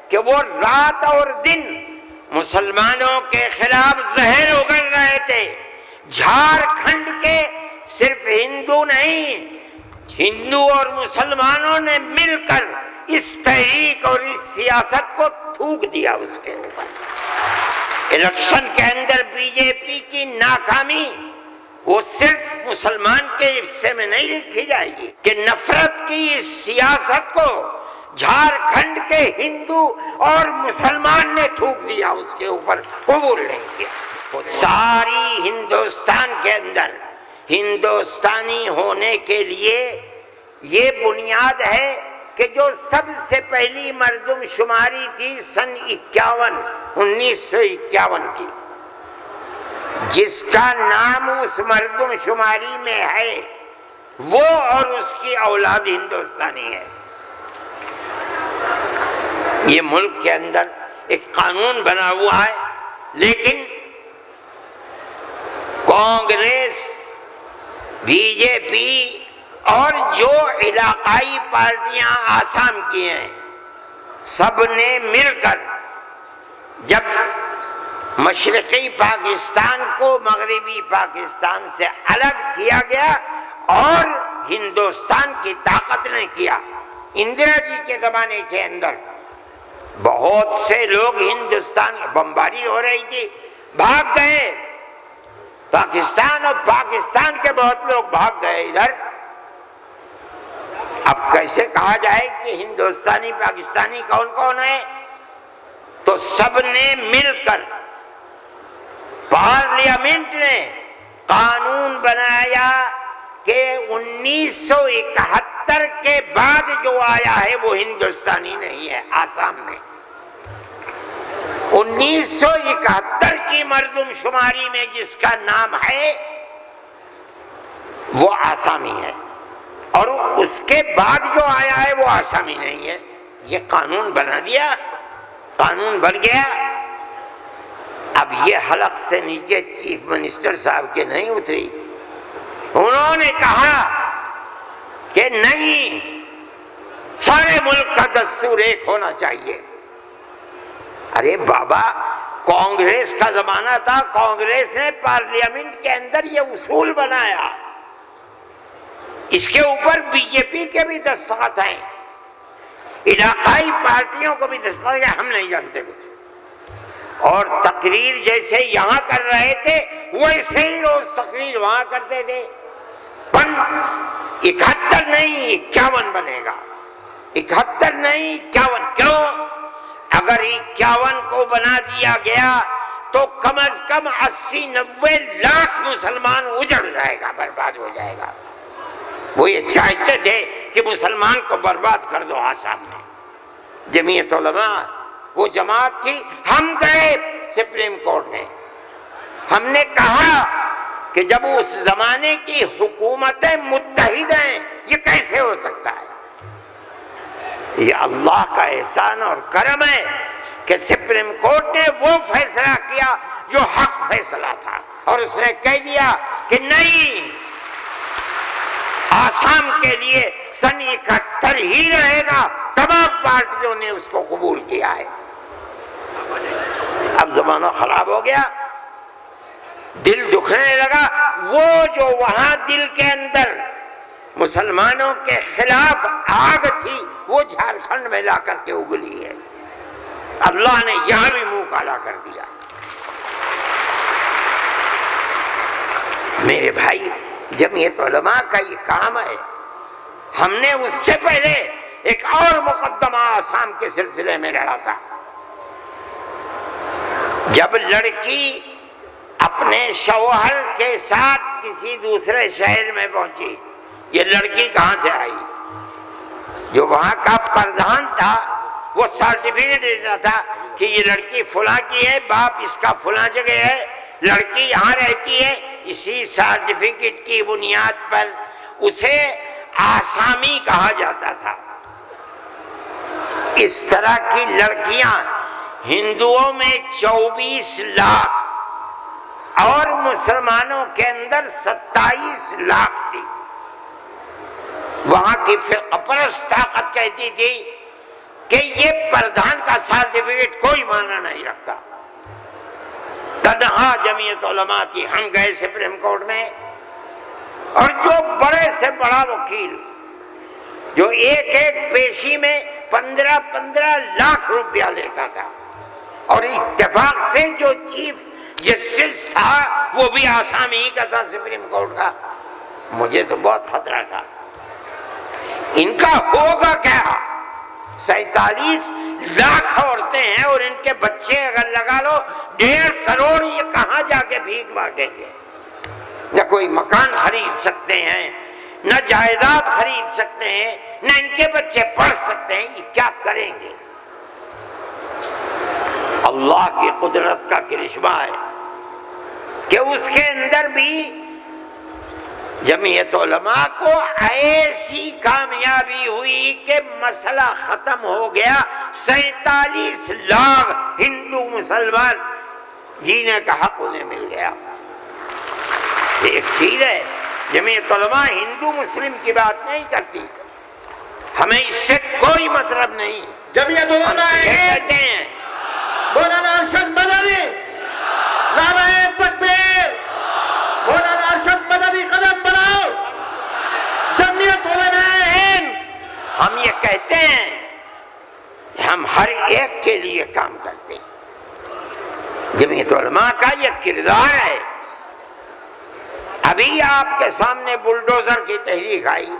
کہ وہ رات اور دن مسلمانوں کے خلاف زہر اگل رہے تھے۔ جھارکھنڈ کے صرف ہندو نہیں، ہندو اور مسلمانوں نے مل کر اس تحریک اور اس سیاست کو تھوک دیا اس کے اوپر۔ الیکشن کے اندر بی جے پی کی ناکامی وہ صرف مسلمان کے حصے میں نہیں لکھی جائے گی کہ نفرت کی اس سیاست کو جھارکھنڈ کے ہندو اور مسلمان نے تھوک دیا اس کے اوپر، قبول نہیں کیا۔ وہ ساری ہندوستان کے اندر ہندوستانی ہونے کے لیے یہ بنیاد ہے کہ جو سب سے پہلی مردم شماری تھی سن 1951 کی، جس کا نام اس مردم شماری میں ہے، وہ اور اس کی اولاد ہندوستانی ہے۔ یہ ملک کے اندر ایک قانون بنا ہوا ہے، لیکن کانگریس، بی جے پی اور جو علاقائی پارٹیاں آسام کی ہیں، سب نے مل کر جب مشرقی پاکستان کو مغربی پاکستان سے الگ کیا گیا اور ہندوستان کی طاقت نے کیا۔ اندرا جی کے زمانے کے اندر بہت سے لوگ ہندوستان، بمباری ہو رہی تھی، بھاگ گئے پاکستان، اور پاکستان کے بہت لوگ بھاگ گئے ادھر۔ اب کیسے کہا جائے کہ ہندوستانی پاکستانی کون کون ہے؟ تو سب نے مل کر پارلیمنٹ نے قانون بنایا کہ 1971 کے بعد جو آیا ہے وہ ہندوستانی نہیں ہے، آسام میں 1971 کی مردم شماری میں جس کا نام ہے وہ آسامی ہے، اور اس کے بعد جو آیا ہے وہ آسامی نہیں ہے۔ یہ قانون بنا دیا، قانون بن گیا۔ اب یہ حلق سے نیچے چیف منسٹر صاحب کے نہیں اتری، انہوں نے کہا کہ نہیں، سارے ملک کا دستور ایک ہونا چاہیے۔ ارے بابا، کانگریس کا زمانہ تھا، کانگریس نے پارلیمنٹ کے اندر یہ اصول بنایا، اس کے اوپر بی جے پی کے بھی دستخط ہیں، علاقائی پارٹیوں کو بھی دستخط ہیں، ہم نہیں جانتے کچھ۔ اور تقریر جیسے یہاں کر رہے تھے ویسے ہی روز تقریر وہاں کرتے تھے۔ 71 نہیں 51 بنے گا، 71 نہیں 51۔ کیوں؟ اگر 51 کو بنا دیا گیا تو کم از کم 80-90 لاکھ مسلمان اجڑ جائے گا، برباد ہو جائے گا۔ وہ یہ چاہتے تھے کہ مسلمان کو برباد کر دو۔ آسام میں جمعیت علماء وہ جماعت تھی، ہم گئے سپریم کورٹ میں، ہم نے کہا کہ جب اس زمانے کی حکومتیں متحد ہیں یہ کیسے ہو سکتا ہے؟ یہ اللہ کا احسان اور کرم ہے کہ سپریم کورٹ نے وہ فیصلہ کیا جو حق فیصلہ تھا، اور اس نے کہہ دیا کہ نہیں، آسام کے لیے سن 71 ہی رہے گا۔ تمام پارٹیوں نے اس کو قبول کیا ہے۔ اب زمانہ خراب ہو گیا، دل دکھنے لگا، وہ جو وہاں دل کے اندر مسلمانوں کے خلاف آگ تھی وہ جھارکھنڈ میں لا کر کے اگلی ہے۔ اللہ نے یہاں بھی منہ کالا کر دیا۔ میرے بھائی، جمعیت علماء کا یہ کام ہے۔ ہم نے اس سے پہلے ایک اور مقدمہ آسام کے سلسلے میں لڑا تھا۔ جب لڑکی اپنے شوہر کے ساتھ کسی دوسرے شہر میں پہنچی، یہ لڑکی کہاں سے آئی؟ جو وہاں کا پردھان تھا وہ سرٹیفکیٹ دیتا تھا کہ یہ لڑکی فلاں کی ہے، باپ اس کا فلاں جگہ ہے، لڑکی یہاں رہتی ہے۔ اسی سرٹیفکیٹ کی بنیاد پر اسے آسامی کہا جاتا تھا۔ اس طرح کی لڑکیاں ہندوؤں میں 24 لاکھ اور مسلمانوں کے اندر 27 لاکھ تھی۔ وہاں کی فرقہ پرست طاقت کہتی تھی کہ یہ پردھان کا سرٹیفکیٹ کوئی معنی نہیں رکھتا۔ تنہا جمعیت علماء تھی، ہم گئے سپریم کورٹ میں، اور جو بڑے سے بڑا وکیل جو ایک ایک پیشی میں 15 لاکھ روپیہ لیتا تھا، اور اتفاق سے جو چیف جسٹس تھا وہ بھی آسامی ہی کا تھا سپریم کورٹ کا، مجھے تو بہت خطرہ تھا ان کا ہوگا کیا۔ 47 لاکھ عورتیں ہیں اور ان کے بچے اگر لگا لو 1.5 کروڑ، یہ کہاں جا کے بھیک مانگیں گے؟ نہ کوئی مکان خرید سکتے ہیں، نہ جائیداد خرید سکتے ہیں، نہ ان کے بچے پڑھ سکتے ہیں، یہ کیا کریں گے؟ اللہ کی قدرت کا کرشمہ ہے کہ اس کے اندر بھی جمعیت علماء کو ایسی کامیابی ہوئی کہ مسئلہ ختم ہو گیا۔ 47 لاکھ ہندو مسلمان جینے کا حق انہیں مل گیا۔ ایک چیز ہے، جمعیت علماء ہندو مسلم کی بات نہیں کرتی، ہمیں اس سے کوئی مطلب نہیں۔ جمعیت علماء کہتے ہیں مولانا ارشد مدنی، نعرہ تکبیر، مولانا ارشد مدنی قدم بڑھاؤ، جمعیت علماء ہند۔ ہم یہ کہتے ہیں کہ ہم ہر ایک کے لیے کام کرتے ہیں۔ جمعیت علماء کا یہ کردار ہے۔ ابھی آپ کے سامنے بلڈوزر کی تحریک آئی،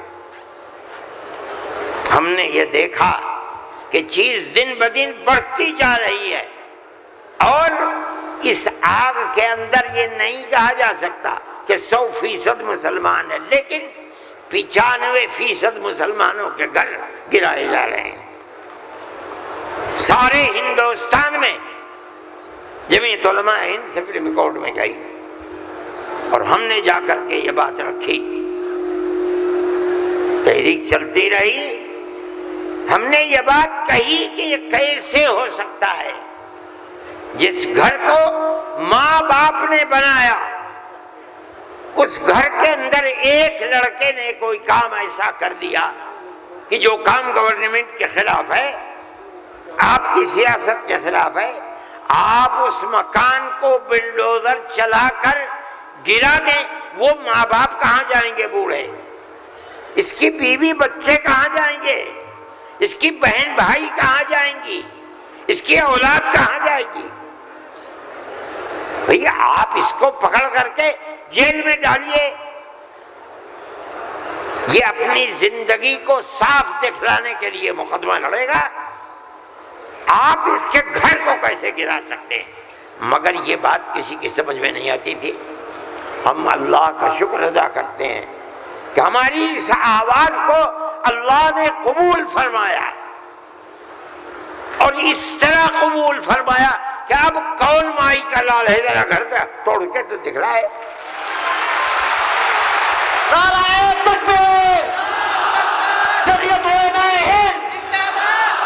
ہم نے یہ دیکھا کہ چیز دن بدن بڑھتی جا رہی ہے، اور اس آگ کے اندر یہ نہیں کہا جا سکتا کہ 100% مسلمان ہیں، لیکن 95% مسلمانوں کے گھر گرائے جا رہے ہیں۔ سارے ہندوستان میں جمعیت علماء ہند سپریم کورٹ میں گئی، اور ہم نے جا کر کے یہ بات رکھی، تحریک چلتی رہی، ہم نے یہ بات کہی کہ یہ کیسے ہو سکتا ہے جس گھر کو ماں باپ نے بنایا، اس گھر کے اندر ایک لڑکے نے کوئی کام ایسا کر دیا کہ جو کام گورنمنٹ کے خلاف ہے، آپ کی سیاست کے خلاف ہے، آپ اس مکان کو بلڈوزر چلا کر گرا دیں، وہ ماں باپ کہاں جائیں گے بوڑھے؟ اس کی بیوی بچے کہاں جائیں گے؟ اس کی بہن بھائی کہاں جائیں گی؟ اس کی اولاد کہاں جائے گی؟ بھئی آپ اس کو پکڑ کر کے جیل میں ڈالیے، یہ اپنی زندگی کو صاف دکھلانے کے لیے مقدمہ لڑے گا، آپ اس کے گھر کو کیسے گرا سکتے ہیں؟ مگر یہ بات کسی کی سمجھ میں نہیں آتی تھی۔ ہم اللہ کا شکر ادا کرتے ہیں کہ ہماری اس آواز کو اللہ نے قبول فرمایا، اور اس طرح قبول فرمایا کہ اب کون مائی کا لال ہے، ذرا گھر کا توڑ کے تو دکھلائے۔ نعرہ تکبیر، جمعیت علماء ہند،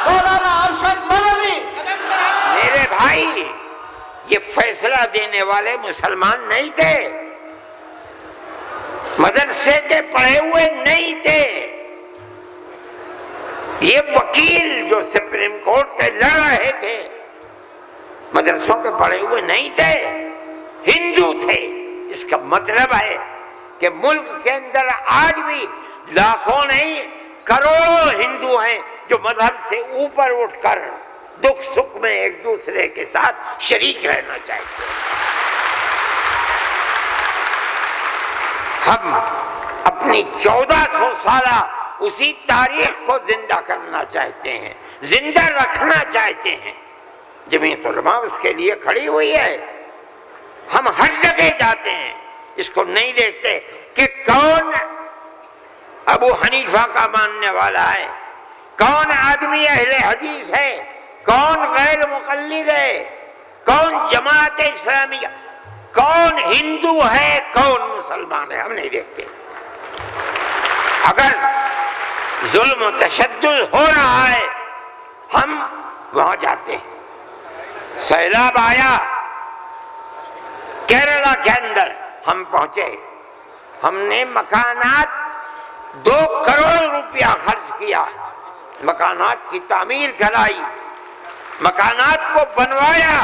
مولانا ارشد مدنی۔ میرے بھائی، یہ فیصلہ دینے والے مسلمان نہیں تھے، مدرسے کے پڑھے ہوئے نہیں تھے، یہ وکیل جو سپریم کورٹ سے لڑ رہے تھے مدرسوں کے پڑھے ہوئے نہیں تھے، ہندو تھے۔ اس کا مطلب ہے کہ ملک کے اندر آج بھی لاکھوں نہیں کروڑوں ہندو ہیں جو مذہب سے اوپر اٹھ کر دکھ سکھ میں ایک دوسرے کے ساتھ شریک رہنا چاہتے ہیں۔ ہم اپنی 1400 سالہ اسی تاریخ کو زندہ کرنا چاہتے ہیں، زندہ رکھنا چاہتے ہیں۔ جمعیت علماء اس کے لیے کھڑی ہوئی ہے۔ ہم ہر جگہ جاتے ہیں، اس کو نہیں دیکھتے کہ کون ابو حنیفہ کا ماننے والا ہے، کون آدمی اہل حدیث ہے، کون غیر مقلد ہے، کون جماعت اسلامیہ، کون ہندو ہے، کون مسلمان ہے، ہم نہیں دیکھتے۔ اگر ظلم و تشدد ہو رہا ہے ہم وہاں جاتے ہیں۔ سیلاب آیا کیرلا کے اندر، ہم پہنچے، ہم نے مکانات 2 کروڑ روپیہ خرچ کیا، مکانات کی تعمیر کرائی، مکانات کو بنوایا۔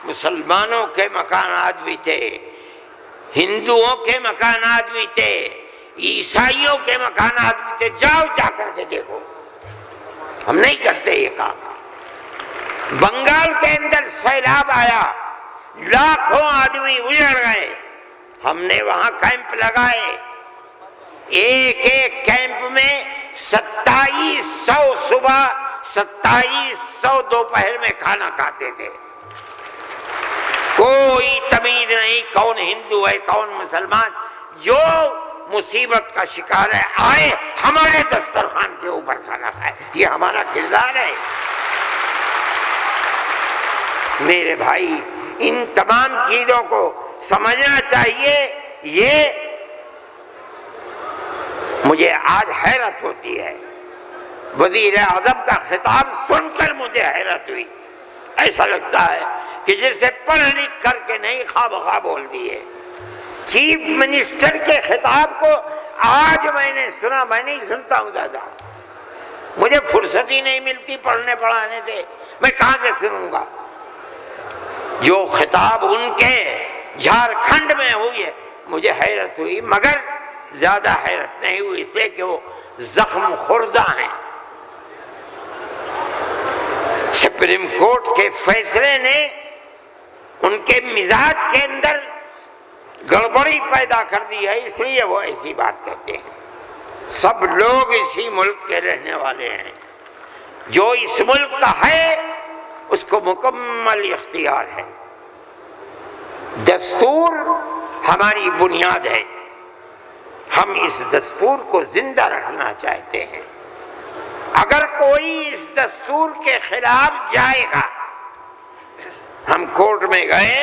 مسلمانوں کے مکانات بھی تھے، ہندوؤں کے مکانات بھی تھے، عیسائیوں کے مکانات بھی تھے۔ جاؤ جا کر کے دیکھو، ہم نہیں کرتے یہ کام۔ بنگال کے اندر سیلاب آیا، لاکھوں آدمی اجڑ گئے، ہم نے وہاں کیمپ لگائے۔ ایک ایک کیمپ میں 2700 صبح، 2700 دوپہر میں کھانا کھاتے تھے۔ کوئی تمیز نہیں کون ہندو ہے کون مسلمان، جو مصیبت کا شکار ہے آئے ہمارے دسترخوان کے اوپر کھانا کھائے۔ یہ ہمارا کردار ہے۔ میرے بھائی، ان تمام چیزوں کو سمجھنا چاہیے۔ یہ مجھے آج حیرت ہوتی ہے، وزیر اعظم کا خطاب سن کر مجھے حیرت ہوئی۔ ایسا لگتا ہے کہ جسے پڑھ لکھ کر کے نہیں خواہ بخواہ بول دیے۔ چیف منسٹر کے خطاب کو آج میں نے سنا، میں نہیں سنتا ہوں زیادہ، مجھے فرصت ہی نہیں ملتی پڑھنے پڑھانے سے، میں کہاں سے سنوں گا؟ جو خطاب ان کے جھارکھنڈ میں ہوئی ہے، مجھے حیرت ہوئی، مگر زیادہ حیرت نہیں ہوئی اس لیے کہ وہ زخم خوردہ ہیں۔ سپریم کورٹ کے فیصلے نے ان کے مزاج کے اندر گڑبڑی پیدا کر دی ہے، اس لیے وہ ایسی بات کہتے ہیں۔ سب لوگ اسی ملک کے رہنے والے ہیں، جو اس ملک کا ہے اس کو مکمل اختیار ہے۔ دستور ہماری بنیاد ہے، ہم اس دستور کو زندہ رکھنا چاہتے ہیں۔ اگر کوئی اس دستور کے خلاف جائے گا، ہم کورٹ میں گئے،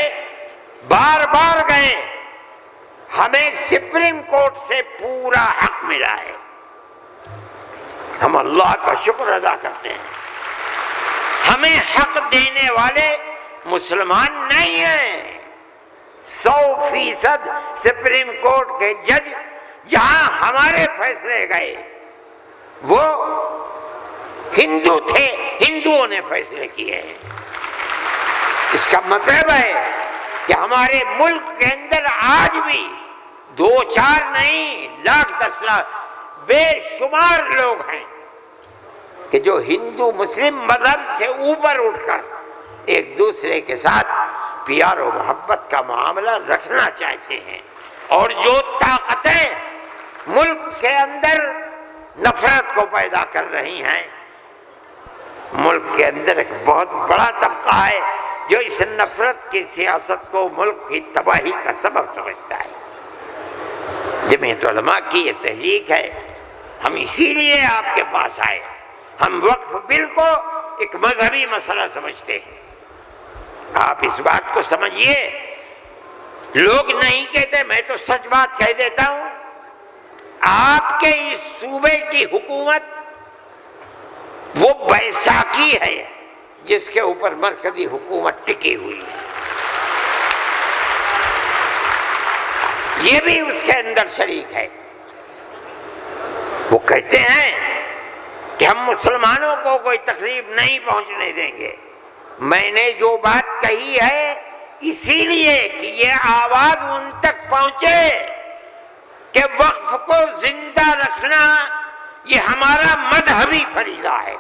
بار بار گئے، ہمیں سپریم کورٹ سے پورا حق ملا ہے، ہم اللہ کا شکر ادا کرتے ہیں۔ ہمیں حق دینے والے مسلمان نہیں ہیں۔ 100% سپریم کورٹ کے جج جہاں ہمارے فیصلے گئے وہ ہندو تھے، ہندوؤں نے فیصلے کیے ہیں۔ اس کا مطلب ہے کہ ہمارے ملک کے اندر آج بھی 2-4 نہیں، لاکھ 10 لاکھ بے شمار لوگ ہیں کہ جو ہندو مسلم مذہب سے اوپر اٹھ کر ایک دوسرے کے ساتھ پیار و محبت کا معاملہ رکھنا چاہتے ہیں، اور جو طاقتیں ملک کے اندر نفرت کو پیدا کر رہی ہیں، ملک کے اندر ایک بہت بڑا طبقہ ہے جو اس نفرت کی سیاست کو ملک کی تباہی کا سبب سمجھتا ہے۔ جمعیت علماء کی یہ تحریک ہے، ہم اسی لیے آپ کے پاس آئے۔ ہم وقف بل کو ایک مذہبی مسئلہ سمجھتے ہیں، آپ اس بات کو سمجھیے۔ لوگ نہیں کہتے، میں تو سچ بات کہہ دیتا ہوں، آپ کے اس صوبے کی حکومت وہ بیساکھی ہے جس کے اوپر مرکزی حکومت ٹکی ہوئی ہے، یہ بھی اس کے اندر شریک ہے۔ وہ کہتے ہیں کہ ہم مسلمانوں کو کوئی تکلیف نہیں پہنچنے دیں گے۔ میں نے جو بات کہی ہے اسی لیے کہ یہ آواز ان تک پہنچے کہ وقف کو زندہ رکھنا یہ ہمارا مذہبی فریضہ ہے،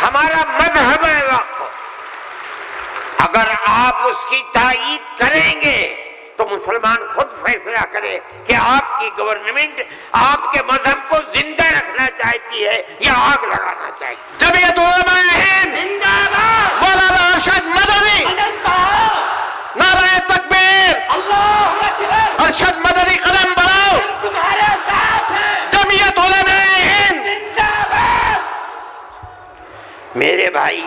ہمارا مذہب ہے وقف۔ اگر آپ اس کی تائید کریں گے تو مسلمان خود فیصلہ کرے کہ آپ کی گورنمنٹ آپ کے مذہب کو زندہ رکھنا چاہتی ہے یا آگ لگانا چاہتی ہے۔ جمعیت علماء ہند زندہ باد، مولانا ارشد مدنی نعرہ تکبیر، اللہ اکبر، ارشد مدنی قدم بڑھاؤ، تمہارے ساتھ ہیں، جمعیت علماء ہند زندہ باد۔ میرے بھائی،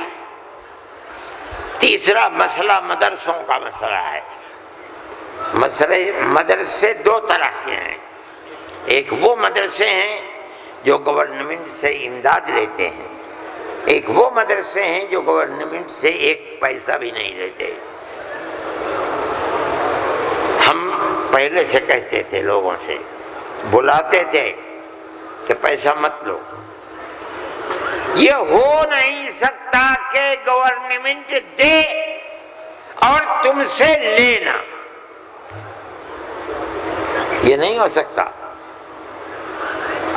تیسرا مسئلہ مدرسوں کا مسئلہ ہے۔ مدرسے دو طرح کے ہیں، ایک وہ مدرسے ہیں جو گورنمنٹ سے امداد لیتے ہیں، ایک وہ مدرسے ہیں جو گورنمنٹ سے ایک پیسہ بھی نہیں لیتے۔ ہم پہلے سے کہتے تھے، لوگوں سے بلاتے تھے کہ پیسہ مت لو، یہ ہو نہیں سکتا کہ گورنمنٹ دے اور تم سے لینا، یہ نہیں ہو سکتا۔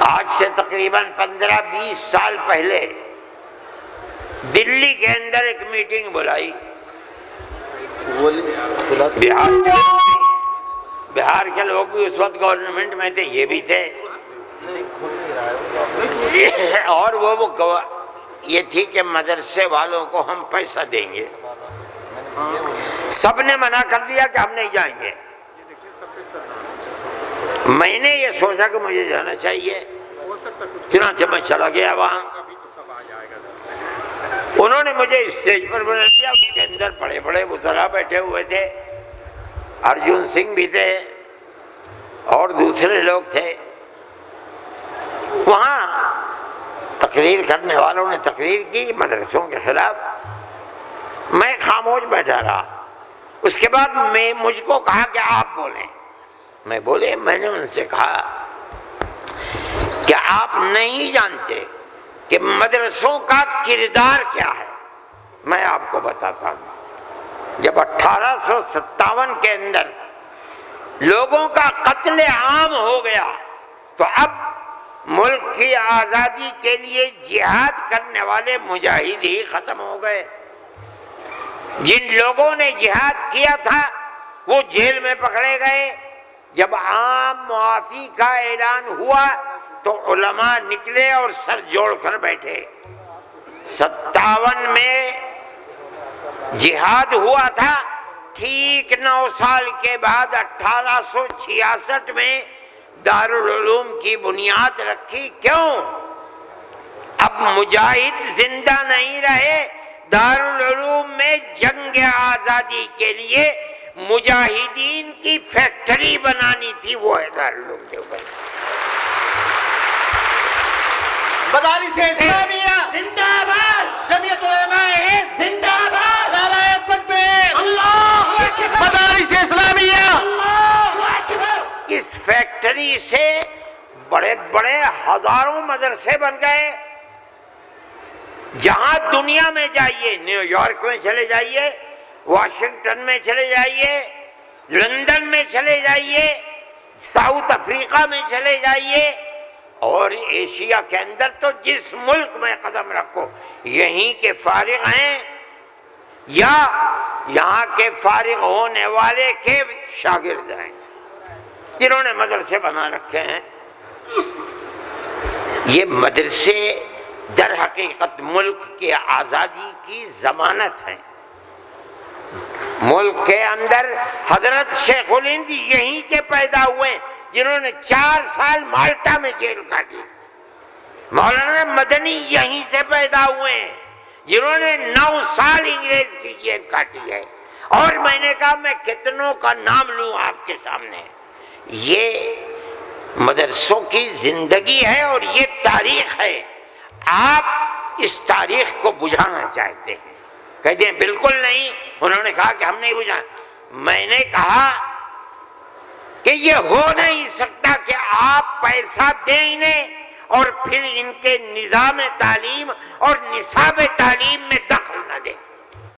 آج سے تقریباً 15-20 سال پہلے دلی کے اندر ایک میٹنگ بلائی، بہار کے لوگ بھی اس وقت گورنمنٹ میں تھے، یہ بھی تھے، اور وہ یہ تھی کہ مدرسے والوں کو ہم پیسہ دیں گے۔ سب نے منع کر دیا کہ ہم نہیں جائیں گے۔ میں نے یہ سوچا کہ مجھے جانا چاہیے، چنانچہ میں چلا گیا وہاں۔ انہوں نے مجھے اسٹیج پر بنا دیا، اس کے اندر بڑے بڑے وزراء بیٹھے ہوئے تھے، ارجن سنگھ بھی تھے اور دوسرے لوگ تھے۔ وہاں تقریر کرنے والوں نے تقریر کی مدرسوں کے خلاف، میں خاموش بیٹھا رہا۔ اس کے بعد مجھ کو کہا کہ آپ بولیں۔ میں بولے، میں نے ان سے کہا کہ آپ نہیں جانتے کہ مدرسوں کا کردار کیا ہے۔ میں آپ کو بتاتا ہوں، جب 1857 کے اندر لوگوں کا قتل عام ہو گیا تو اب ملک کی آزادی کے لیے جہاد کرنے والے مجاہد ہی ختم ہو گئے۔ جن لوگوں نے جہاد کیا تھا وہ جیل میں پکڑے گئے۔ جب عام معافی کا اعلان ہوا تو علماء نکلے اور سر جوڑ کر بیٹھے۔ 57 میں جہاد ہوا تھا، ٹھیک 9 سال کے بعد 1866 میں دارالعلوم کی بنیاد رکھی۔ کیوں؟ اب مجاہد زندہ نہیں رہے، دارالعلوم میں جنگ آزادی کے لیے مجاہدین کی فیکٹری بنانی تھی، وہ ہے دارالعلوم دیوبند۔ مدارس اسلامیہ زندہ باد، جمعیت علماء ہند زندہ باد، نعرہ تکبیر، اللہ اکبر، مدارس اسلامیہ۔ اللہ اکبر۔ اس فیکٹری سے بڑے بڑے ہزاروں مدرسے بن گئے۔ جہاں دنیا میں جائیے، نیو یارک میں چلے جائیے، واشنگٹن میں چلے جائیے، لندن میں چلے جائیے، ساؤتھ افریقہ میں چلے جائیے، اور ایشیا کے اندر تو جس ملک میں قدم رکھو یہیں کے فارغ ہیں یا یہاں کے فارغ ہونے والے کے شاگرد ہیں جنہوں نے مدرسے بنا رکھے ہیں۔ یہ مدرسے در حقیقت ملک کی آزادی کی ضمانت ہیں۔ ملک کے اندر حضرت شیخ الہند یہیں کے پیدا ہوئے جنہوں نے 4 سال مالٹا میں جیل کاٹی۔ مولانا مدنی یہیں سے پیدا ہوئے ہیں جنہوں نے 9 سال انگریز کی جیل کاٹی ہے۔ اور میں نے کہا میں کتنوں کا نام لوں آپ کے سامنے۔ یہ مدرسوں کی زندگی ہے اور یہ تاریخ ہے۔ آپ اس تاریخ کو بجھانا چاہتے ہیں، کہتے ہیں بالکل نہیں۔ انہوں نے کہا کہ ہم نہیں بجھانا۔ میں نے کہا کہ یہ ہو نہیں سکتا کہ آپ پیسہ دیں انہیں اور پھر ان کے نظام تعلیم اور نصاب تعلیم میں دخل نہ دیں۔